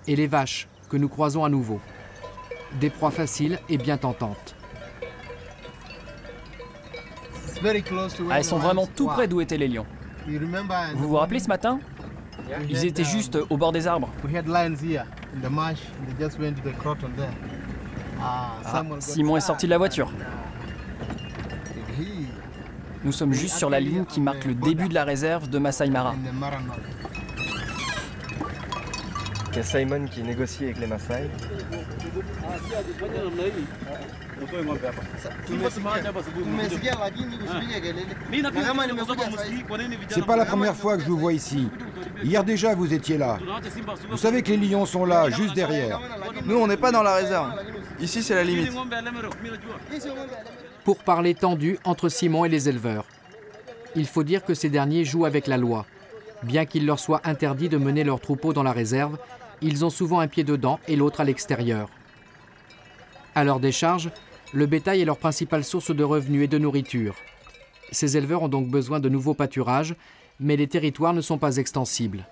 et les vaches que nous croisons à nouveau. Des proies faciles et bien tentantes. Ah, elles sont vraiment tout près d'où étaient les lions. Vous vous rappelez ce matin? Ils étaient juste au bord des arbres. Ah, Simon est sorti de la voiture. Nous sommes juste sur la ligne qui marque le début de la réserve de Masai Mara. Il y a Simon qui négocie avec les Maasai. C'est pas la première fois que je vous vois ici. Hier déjà, vous étiez là. Vous savez que les lions sont là, juste derrière. Nous, on n'est pas dans la réserve. Ici, c'est la limite. Pourparlers tendus entre Simon et les éleveurs. Il faut dire que ces derniers jouent avec la loi. Bien qu'il leur soit interdit de mener leurs troupeaux dans la réserve, ils ont souvent un pied dedans et l'autre à l'extérieur. À leur décharge, le bétail est leur principale source de revenus et de nourriture. Ces éleveurs ont donc besoin de nouveaux pâturages, mais les territoires ne sont pas extensibles.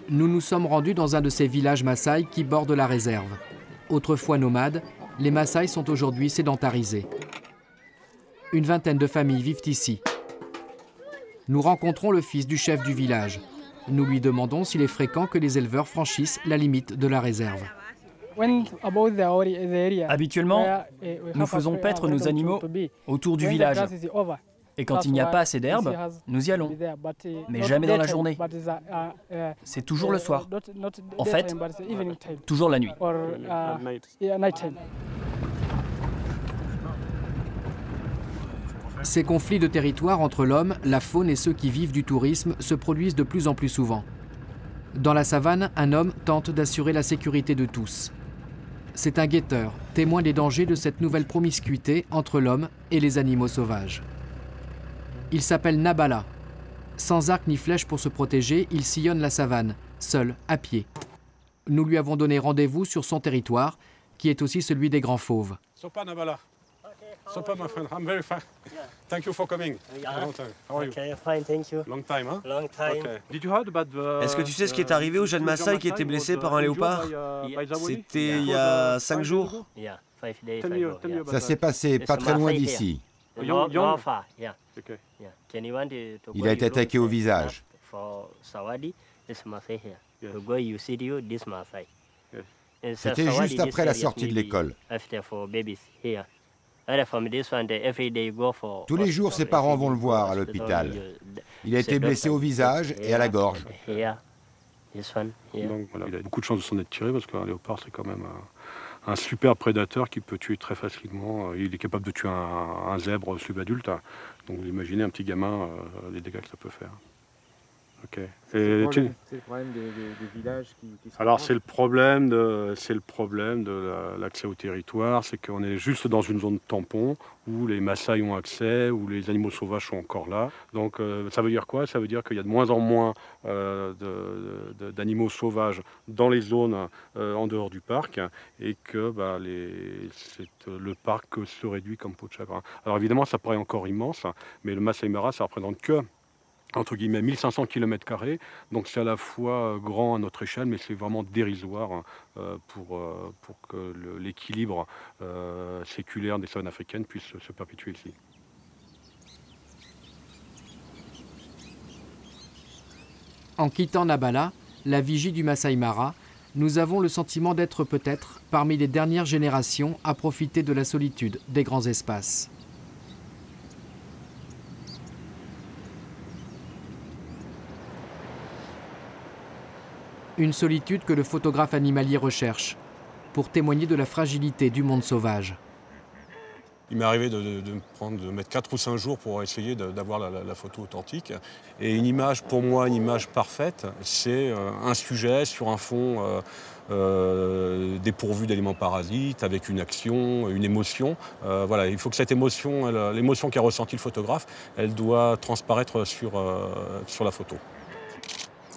Nous nous sommes rendus dans un de ces villages Maasai qui bordent la réserve. Autrefois nomades, les Maasai sont aujourd'hui sédentarisés. Une vingtaine de familles vivent ici. Nous rencontrons le fils du chef du village. Nous lui demandons s'il est fréquent que les éleveurs franchissent la limite de la réserve. Habituellement, nous faisons paître nos animaux autour du village. Et quand il n'y a pas assez d'herbe, nous y allons. Mais jamais dans la journée. C'est toujours le soir. En fait, toujours la nuit. Ces conflits de territoire entre l'homme, la faune et ceux qui vivent du tourisme se produisent de plus en plus souvent. Dans la savane, un homme tente d'assurer la sécurité de tous. C'est un guetteur, témoin des dangers de cette nouvelle promiscuité entre l'homme et les animaux sauvages. Il s'appelle Nabala. Sans arc ni flèche pour se protéger, il sillonne la savane, seul, à pied. Nous lui avons donné rendez-vous sur son territoire, qui est aussi celui des grands fauves. Sopa Nabala. Sopa, my friend. I'm very fine. Thank you for coming. A long time. How are you? Okay, fine, thank you. Long time, huh? Long time. Okay. Did you heard about the... Est-ce que tu sais ce qui est arrivé au jeune Maasai qui était blessé par un léopard? C'était il y a 5 jours. Yeah, 5 days ago. Ça s'est passé pas très loin d'ici. Il a été attaqué au visage. C'était juste après la sortie de l'école. Tous les jours, ses parents vont le voir à l'hôpital. Il a été blessé au visage et à la gorge. Donc voilà, il a beaucoup de chance de s'en être tiré parce qu'un léopard, c'est quand même un super prédateur qui peut tuer très facilement. Il est capable de tuer un zèbre subadulte. Donc vous imaginez un petit gamin, les dégâts que ça peut faire. Ok. C'est le problème des villages qui se Alors c'est le problème de l'accès au territoire, c'est qu'on est juste dans une zone tampon où les Maasai ont accès, où les animaux sauvages sont encore là. Donc ça veut dire quoi? Ça veut dire qu'il y a de moins en moins d'animaux sauvages dans les zones en dehors du parc et que le parc se réduit comme peau de chagrin. Alors évidemment ça paraît encore immense, mais le Masai Mara ça représente que entre guillemets 1500 km², donc c'est à la fois grand à notre échelle, mais c'est vraiment dérisoire pour que l'équilibre séculaire des savanes africaines puisse se perpétuer ici. En quittant Nabala, la vigie du Masai Mara, nous avons le sentiment d'être peut-être parmi les dernières générations à profiter de la solitude des grands espaces. Une solitude que le photographe animalier recherche, pour témoigner de la fragilité du monde sauvage. Il m'est arrivé de mettre 4 ou 5 jours pour essayer d'avoir la photo authentique. Et une image, pour moi, une image parfaite, c'est un sujet sur un fond dépourvu d'éléments parasites, avec une action, une émotion. Voilà, il faut que cette émotion, l'émotion qu'a ressentie le photographe, elle doit transparaître sur la photo.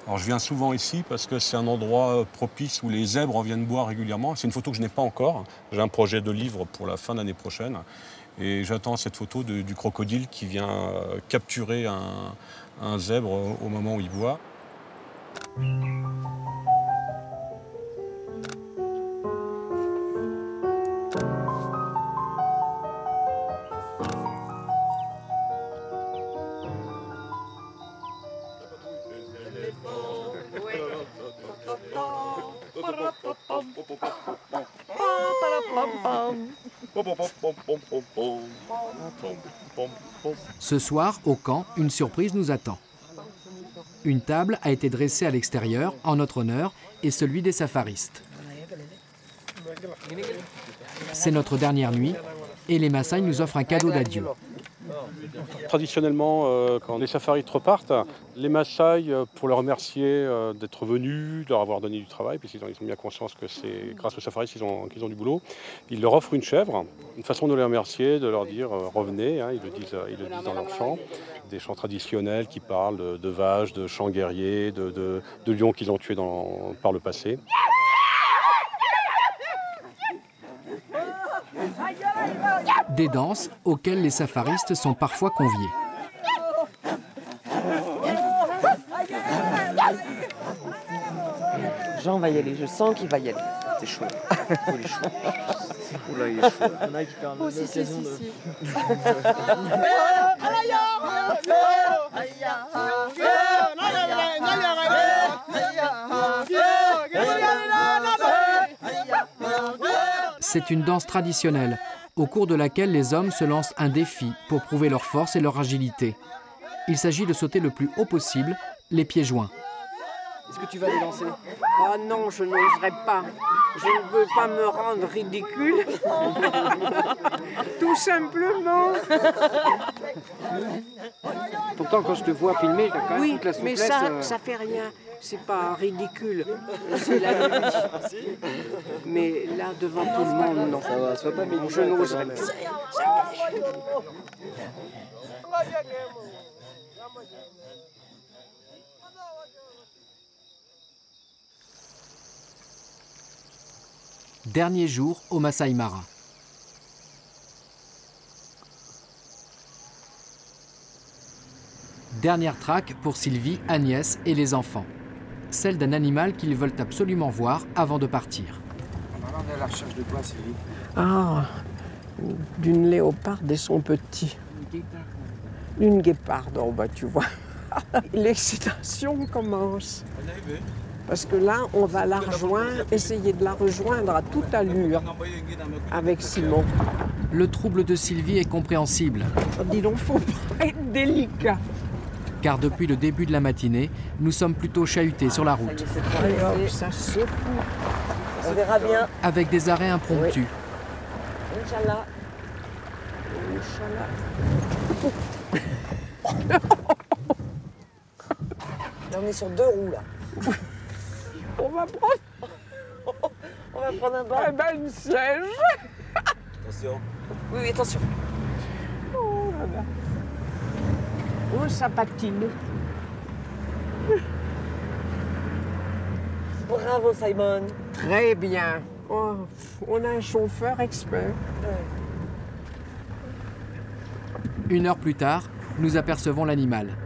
Alors je viens souvent ici parce que c'est un endroit propice où les zèbres viennent boire régulièrement. C'est une photo que je n'ai pas encore. J'ai un projet de livre pour la fin de l'année prochaine. Et j'attends cette photo du crocodile qui vient capturer un zèbre au moment où il boit. Ce soir, au camp, une surprise nous attend. Une table a été dressée à l'extérieur en notre honneur et celui des safaristes. C'est notre dernière nuit et les Maasai nous offrent un cadeau d'adieu. Traditionnellement, quand les safaristes repartent, les Maasai, pour les remercier d'être venus, de leur avoir donné du travail, puisqu'ils ont bien conscience que c'est grâce aux safaristes qu'ils ont du boulot, ils leur offrent une chèvre, une façon de les remercier, de leur dire revenez, hein, ils le disent dans leurs chants, des chants traditionnels qui parlent de vaches, de chants guerriers, de lions qu'ils ont tués par le passé. Des danses auxquelles les safaristes sont parfois conviés. Jean va y aller, je sens qu'il va y aller. C'est chaud. Il est chaud. Oula, il est chaud. Il y en a qui perdent l'occasion de... C'est une danse traditionnelle, au cours de laquelle les hommes se lancent un défi pour prouver leur force et leur agilité. Il s'agit de sauter le plus haut possible, les pieds joints. Est-ce que tu vas les lancer? Ah non, je n'oserais pas. Je ne veux pas me rendre ridicule. Tout simplement. Pourtant, quand je te vois filmer, t'as quand même toute la souplesse. Mais ça fait rien. C'est pas ridicule. C'est la nuit. Mais là, devant tout le monde, non. Ça va, sois pas mignon. Je n'oserais pas. Dernier jour au Masai Mara. Dernière traque pour Sylvie, Agnès et les enfants. Celle d'un animal qu'ils veulent absolument voir avant de partir. On est à la recherche de quoi, Sylvie? Ah, d'une léoparde et son petit. Une guéparde, oh bah tu vois. L'excitation commence. Parce que là, on va la rejoindre, essayer de la rejoindre à toute allure avec Simon. Le trouble de Sylvie est compréhensible. Dis donc, faut pas être délicat. Car depuis le début de la matinée, nous sommes plutôt chahutés sur la route. Ça secoue. On verra bien. Avec des arrêts impromptus. Inch'Allah. Inch'Allah. on est sur 2 roues, là. On va prendre un bain de siège. Attention. Oui, oui, attention. Oh là là. Oh, ça patine. Bravo, Simon. Très bien. Oh, on a un chauffeur expert. Une heure plus tard, nous apercevons l'animal.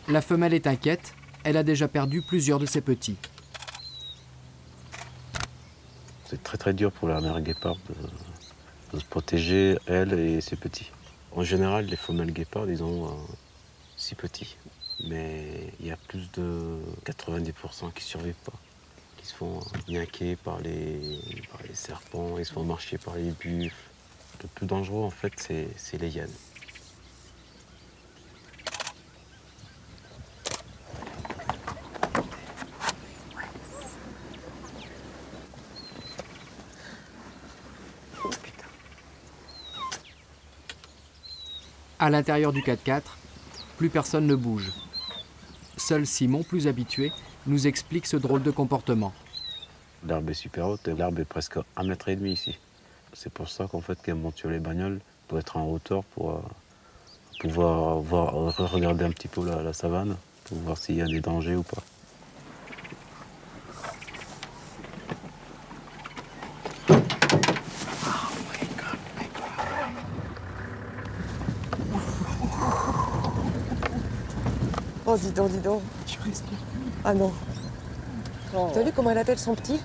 La femelle est inquiète, elle a déjà perdu plusieurs de ses petits. C'est très dur pour la mère guépard de se protéger, elle et ses petits. En général, les femelles guépards, ils ont 6 petits. Mais il y a plus de 90% qui ne survivent pas. Qui se font niaquer par les serpents, ils se font marcher par les buffles. Le plus dangereux, en fait, c'est les hyènes. À l'intérieur du 4x4, plus personne ne bouge. Seul Simon, plus habitué, nous explique ce drôle de comportement. L'herbe est super haute et l'herbe est presque 1,5 m ici. C'est pour ça qu'en fait, quand on monte sur les bagnoles, on doit être en hauteur pour pouvoir regarder un petit peu la savane, pour voir s'il y a des dangers ou pas. Oh, dis donc, dis donc. Tu respires plus. Ah non. Oh. T'as vu comment elle appelle son petit?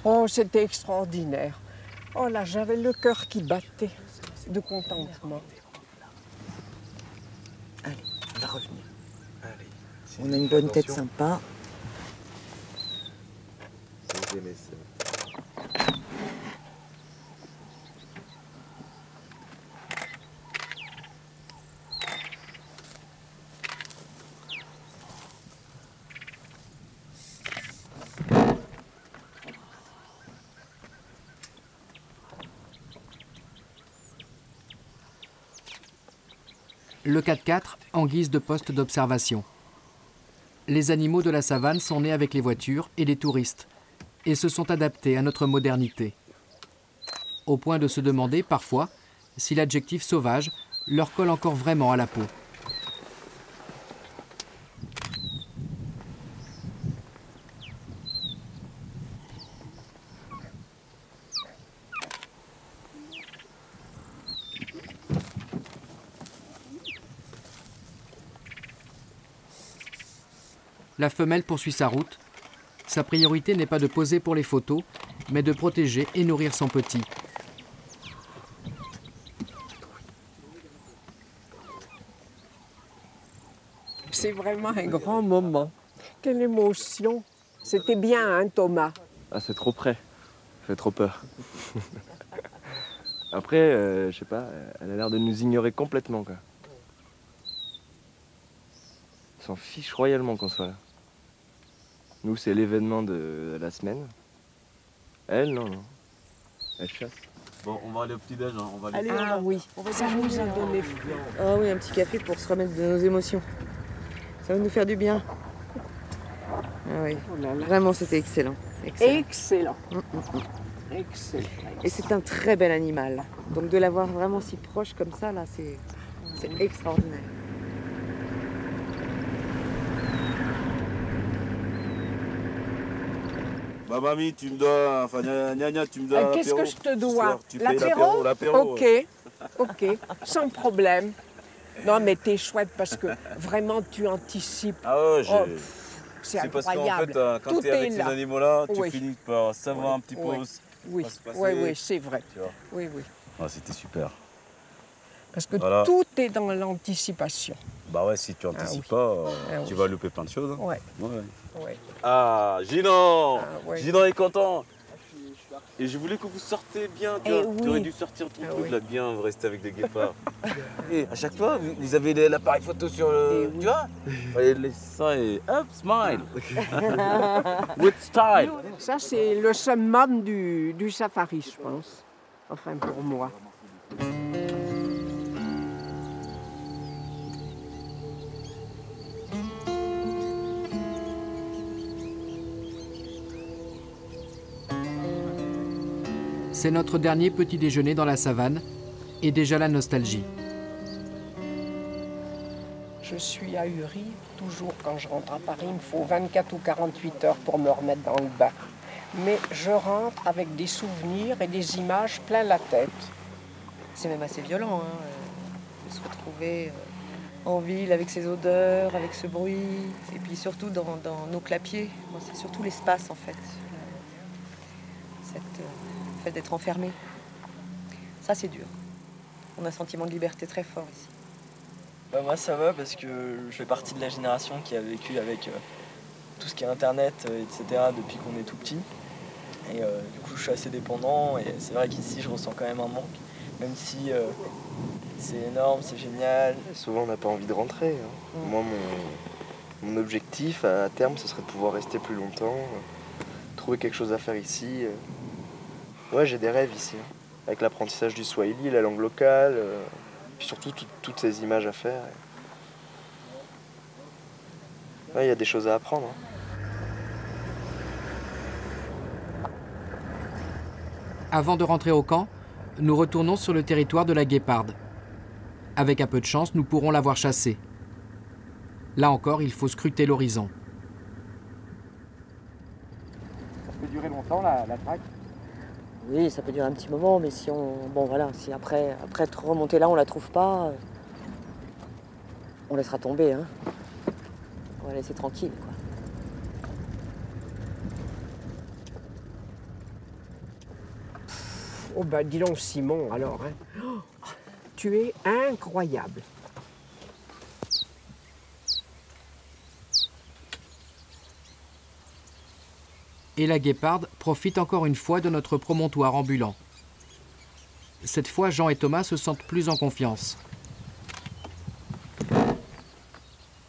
Oh, c'était extraordinaire. Oh là, j'avais le cœur qui battait de contentement. Allez, on va revenir. Allez, on a une bonne tête sympa. Le 4x4 en guise de poste d'observation. Les animaux de la savane sont nés avec les voitures et les touristes et se sont adaptés à notre modernité. Au point de se demander parfois si l'adjectif sauvage leur colle encore vraiment à la peau. La femelle poursuit sa route. Sa priorité n'est pas de poser pour les photos, mais de protéger et nourrir son petit. C'est vraiment un grand moment. Quelle émotion. C'était bien, hein, Thomas? Ah, c'est trop près. Ça fait trop peur. Après, je sais pas, elle a l'air de nous ignorer complètement, quoi. Elle s'en fiche royalement qu'on soit là. Nous, c'est l'événement de la semaine. Elle, non. Elle chasse. Bon, on va aller au petit-déj, hein. On va aller. Ah oui, ça nous a donné faim. Ah oui, un petit café pour se remettre de nos émotions. Ça va nous faire du bien. Ah oui, Oh là là. vraiment, c'était excellent. Excellent. Excellent. Excellent. Et c'est un très bel animal. Donc de l'avoir vraiment si proche comme ça, là, c'est extraordinaire. Bah mamie, tu me dois, enfin gna, tu me dois Qu'est-ce que je te dois? Tu payes L'apéro? Ok, sans problème. Non, mais t'es chouette parce que vraiment tu anticipes. Ah ouais, c'est parce qu'en incroyable. fait, quand tu es avec ces animaux-là, tu Oui. finis par savoir un petit peu où Oui, va se passer. oui, c'est vrai. Tu vois. Oui, oui. Ah, c'était super. Parce que Voilà. tout est dans l'anticipation. Bah ouais, si tu anticipes pas, tu vas louper plein de choses. Hein. Ouais. Ouais. Ah, Ginon ouais. Ginon est content. Et je voulais que vous sortez bien, tu vois. Tu aurais dû sortir ton truc là bien, rester avec des guépards. Et à chaque fois, vous avez l'appareil photo sur le... Tu vois. Fallait laisser ça et hop, smile. With style. Ça, c'est le summum du safari, je pense. Enfin, pour moi. C'est notre dernier petit déjeuner dans la savane et déjà la nostalgie. Je suis ahurie. Toujours quand je rentre à Paris, il me faut 24 ou 48 heures pour me remettre dans le bain. Mais je rentre avec des souvenirs et des images plein la tête. C'est même assez violent, hein, de se retrouver en ville avec ces odeurs, avec ce bruit, et puis surtout dans nos clapiers. Moi, c'est surtout l'espace en fait. Le fait d'être enfermé. Ça, c'est dur. On a un sentiment de liberté très fort ici. Bah moi, ça va parce que je fais partie de la génération qui a vécu avec tout ce qui est Internet, etc. depuis qu'on est tout petit. Et du coup, je suis assez dépendant et c'est vrai qu'ici, je ressens quand même un manque. Même si c'est énorme, c'est génial. Souvent, on n'a pas envie de rentrer. Hein. Moi, mon objectif à terme, ce serait de pouvoir rester plus longtemps, trouver quelque chose à faire ici. Ouais, j'ai des rêves ici, hein. Avec l'apprentissage du swahili, la langue locale, puis surtout toutes ces images à faire. Ouais, il y a des choses à apprendre. Hein. Avant de rentrer au camp, nous retournons sur le territoire de la guéparde. Avec un peu de chance, nous pourrons la voir chasser. Là encore, il faut scruter l'horizon. Ça peut durer longtemps la traque? Oui, ça peut durer un petit moment, mais si on... Bon voilà, si après être remonté là, on la trouve pas, on laissera tomber, hein. On va laisser tranquille, quoi. Oh ben dis donc Simon, alors, hein. Oh, tu es incroyable. Et la guéparde profite encore une fois de notre promontoire ambulant. Cette fois, Jean et Thomas se sentent plus en confiance.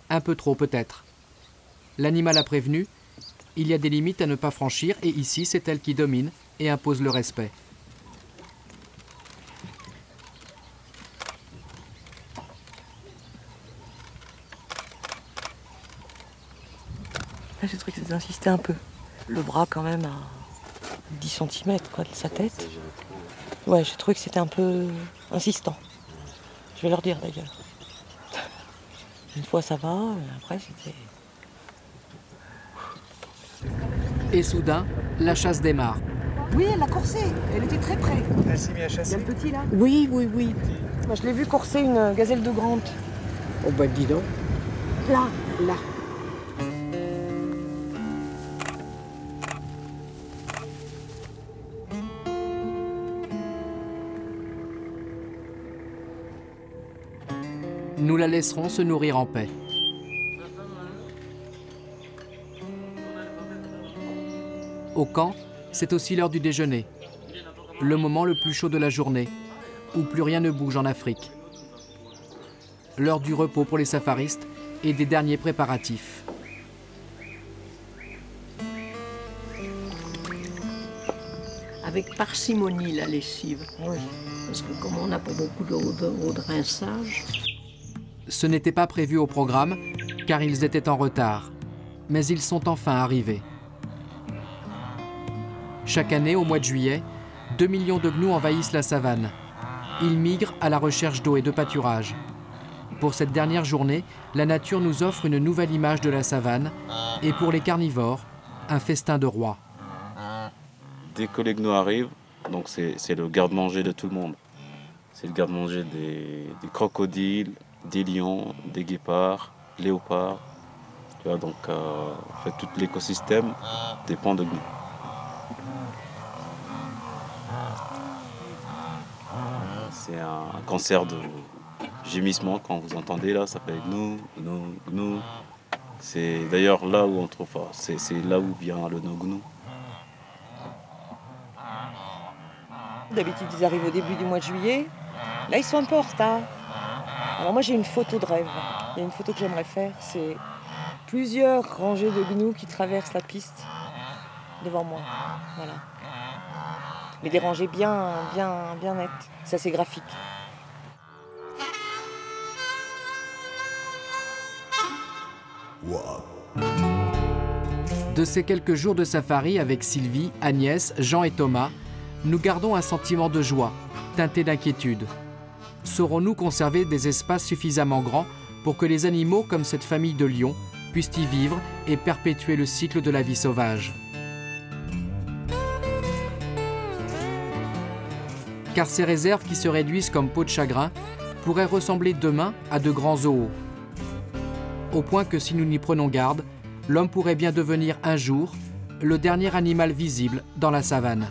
Un peu trop peut-être. L'animal a prévenu, il y a des limites à ne pas franchir et ici c'est elle qui domine et impose le respect. Là, j'ai trouvé que ça insistait un peu. Le bras quand même à 10 cm quoi, de sa tête. Ouais, j'ai trouvé que c'était un peu insistant. Je vais leur dire d'ailleurs. Une fois ça va, après c'était... Et soudain, la chasse démarre. Oui, elle l'a coursé, elle était très près. Elle s'est mise à chasser. Il y a le petit là. Oui. Moi je l'ai vu courser une gazelle de Grant. Oh ben dis donc. Là. Nous la laisserons se nourrir en paix. Au camp, c'est aussi l'heure du déjeuner. Le moment le plus chaud de la journée, où plus rien ne bouge en Afrique. L'heure du repos pour les safaristes et des derniers préparatifs. Avec parcimonie la lessive. Oui. Parce que comme on n'a pas beaucoup d'eau de rinçage. Ce n'était pas prévu au programme, car ils étaient en retard. Mais ils sont enfin arrivés. Chaque année, au mois de juillet, 2 millions de gnous envahissent la savane. Ils migrent à la recherche d'eau et de pâturage. Pour cette dernière journée, la nature nous offre une nouvelle image de la savane, et pour les carnivores, un festin de roi. Dès que les gnous arrivent, donc c'est le garde-manger de tout le monde. C'est le garde-manger des crocodiles, des lions, des guépards, léopards. Tu vois, donc en fait, tout l'écosystème dépend de gnous. C'est un concert de gémissement quand vous entendez là, ça fait gnou, gnou, gnou. C'est d'ailleurs là où on trouve, c'est là où vient le no gnou. D'habitude, ils arrivent au début du mois de juillet. Là, ils sont un peu en retard. Alors moi, j'ai une photo de rêve. Il y a une photo que j'aimerais faire. C'est plusieurs rangées de gnous qui traversent la piste devant moi. Voilà. mais des rangées bien nettes. Ça, c'est graphique. De ces quelques jours de safari avec Sylvie, Agnès, Jean et Thomas, nous gardons un sentiment de joie, teinté d'inquiétude. Saurons-nous conserver des espaces suffisamment grands pour que les animaux, comme cette famille de lions, puissent y vivre et perpétuer le cycle de la vie sauvage? Car ces réserves qui se réduisent comme peau de chagrin pourraient ressembler demain à de grands zoos. Au point que si nous n'y prenons garde, l'homme pourrait bien devenir un jour le dernier animal visible dans la savane.